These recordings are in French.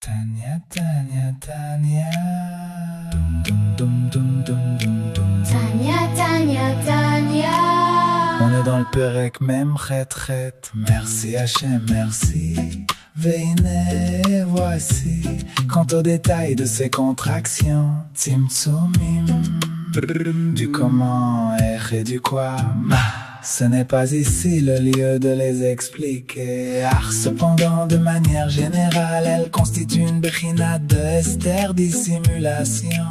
Tania, Tania, Tania. Dum, dum, dum, dum, dum, dum. Tania, Tania, Tania. On est dans le Perek même chet. Merci Hachem, merci. Veine, voici. Quant aux détails de ces contractions, Tzimtzumim. Du comment, et du quoi. Ce n'est pas ici le lieu de les expliquer. Cependant, de manière générale, elle constitue une bechina de Esther, dissimulation,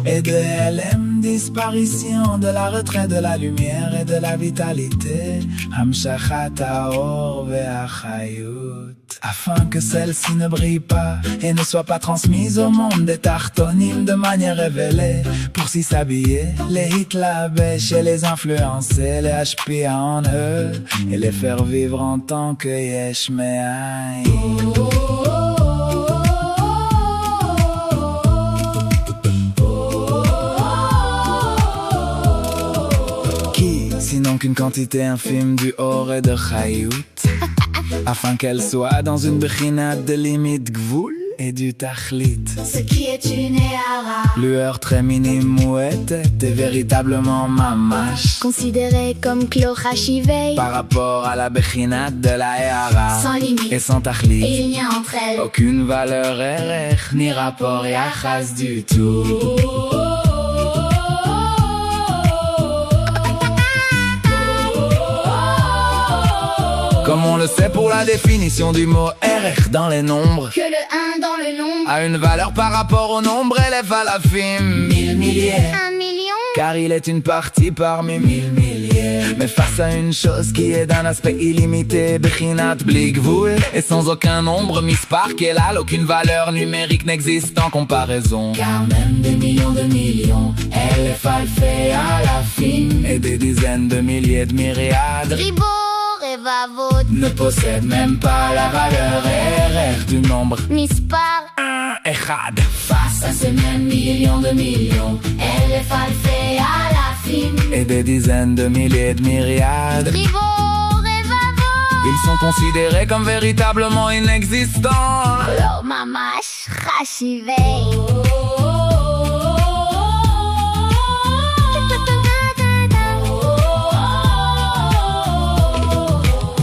et de LM, disparition, de la retrait de la lumière et de la vitalité, Hamshachat haor ve'achayut, afin que celle-ci ne brille pas et ne soit pas transmise au monde des tartonimes de manière révélée, pour s'y s'habiller, les hitlabesh et les influencer, les hpia en eux et les faire vivre en tant que yesh me'ayin. Sinon qu'une quantité infime du or et de chayut, afin qu'elle soit dans une bechina de limite gvoul et du tachlit, Ce qui est une éhara, lueur très minime ou était véritablement mamash, considérée comme chlorachivei, par rapport à la bechina de la ehara, sans limite et sans et tachlit, il n'y a entre elles aucune valeur erech, ni rapport yachas du tout. Comme on le sait pour la définition du mot erech dans les nombres, que le 1 dans le nombre, a une valeur par rapport au nombre élève à l'infime, mille milliers, 1 million, car il est une partie parmi mille milliers. Mais face à une chose qui est d'un aspect illimité, bechinat bli gvul, et sans aucun nombre mispar kelal, aucune valeur numérique n'existe en comparaison, car même des millions de millions, elef alfé à la fine, et des dizaines de milliers de myriades ribo, revavot, ne possède même pas la valeur RR du nombre mispar, Echad. face à ces mêmes millions de millions, elle est falfée à la fine, Et des dizaines de milliers de myriades, ribo, revavot, ils sont considérés comme véritablement inexistants. alors mamash, rachivei.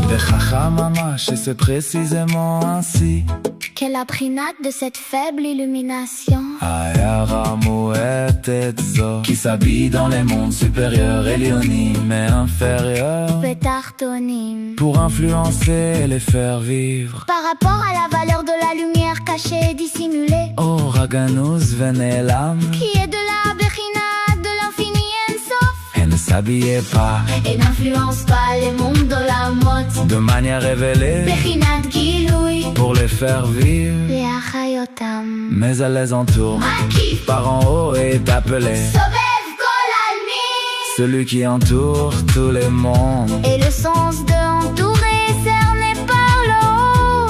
Bechacha mamash, et c'est précisément ainsi. Quelle apprinate de cette faible illumination, Ayara Mouetet Zo, qui s'habille dans les mondes supérieurs, Elionim et inférieurs, pétartonim, pour influencer et les faire vivre. par rapport à la valeur de la lumière cachée et dissimulée, Oh Raganus Venelam, qui est de la bechina de l'infini Ensof, elle ne s'habillait pas et n'influence pas les mondes de la mot, de manière révélée bechinat giloui, pour les faire vivre, les achayotam, mais elle les entoure makif, par en haut et est appelé sobev kol almi. celui qui entoure tous les mondes. Et le sens de entourer cerné par le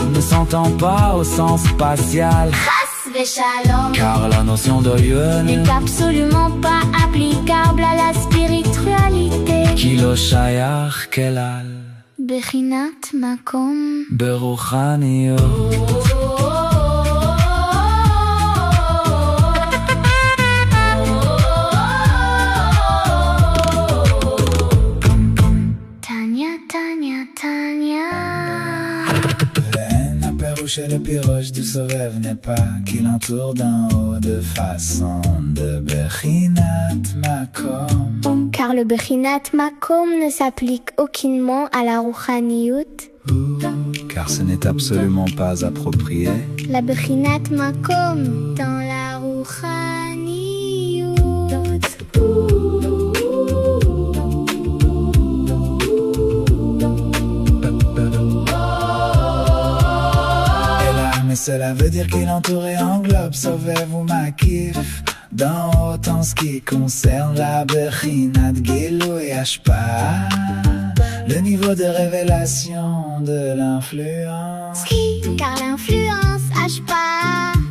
haut, Ne s'entend pas au sens spatial, chas veshalom, car la notion de Yun n'est absolument pas applicable à la spiritualité. Kilo Shayach Kelal Bechinat makom, Beruchaniyot. Tania, Tania, Tania. L'aine apparu le piroche du Sorev n'est pas qu'il entoure d'en haut de façon de Bechinat Makom. Car le bechinat makom ne s'applique aucunement à la rouchaniyut. Car ce n'est absolument pas approprié. La bechinat makom dans la rouchaniyut. Et là, mais cela veut dire qu'il entoure et englobe Sovev ou Makif d'en haut en ce qui concerne la Bechinat Gilou et Ashpa, le niveau de révélation de l'influence Car l'influence ashpa,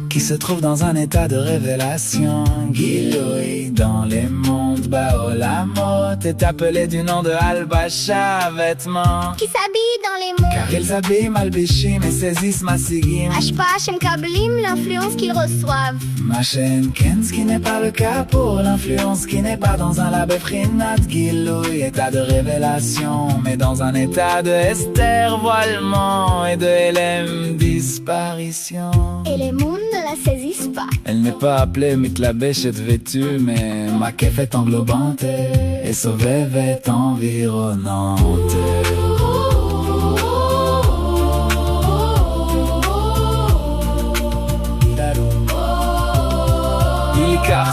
qui se trouve dans un état de révélation. Giloui dans les mondes Baolamot est appelé du nom de Albacha, vêtements qui s'habillent dans les mondes. car ils habillent Malbishim et saisissent Masigim. Ashpa Shem Kablim, l'influence qu'ils reçoivent. Machen Ken, ce qui n'est pas le cas pour l'influence qui n'est pas dans un labé Frinat Giloui, état de révélation, mais dans un état de Esther, voilement, et de Hélène, disparition. Et les mondes ne la saisissent pas. Elle n'est pas appelée Mitlabeshet vêtue, mais Makef est englobante et Sovev est environnante.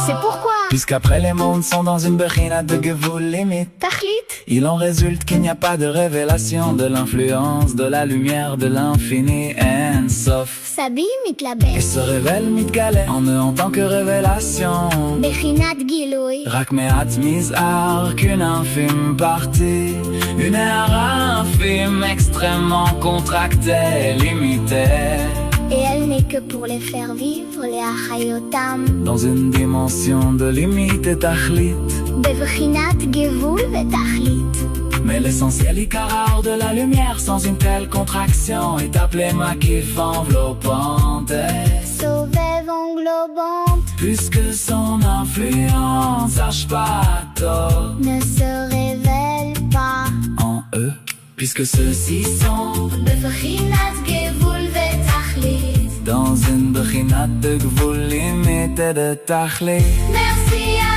C'est pourquoi, puisqu'après les mondes sont dans une bechina de Gevul limite, Tachlit, il en résulte qu'il n'y a pas de révélation de l'influence de la lumière de l'infini En Sof, s'habille et Mitlabesh, se révèle Mitgaleh en eux en tant que révélation. Bechinat Giloui, Rak me'at mizar, qu'une infime partie, une ère infime extrêmement contractée, limitée, et elle n'est que pour les faire vivre, les Achayotam, dans une dimension de limite et tachlit. Bevchinat Gevul et Tachlit. Mais l'essentiel Icarar de la lumière sans une telle contraction est appelé Makif enveloppante, Sovev englobante, puisque son influence Ashpato ne se révèle pas en eux, puisque ceux-ci sont Bevchinat Gevul et Tachlit. dans une bechinat de gvul limite de tachlit. Merci à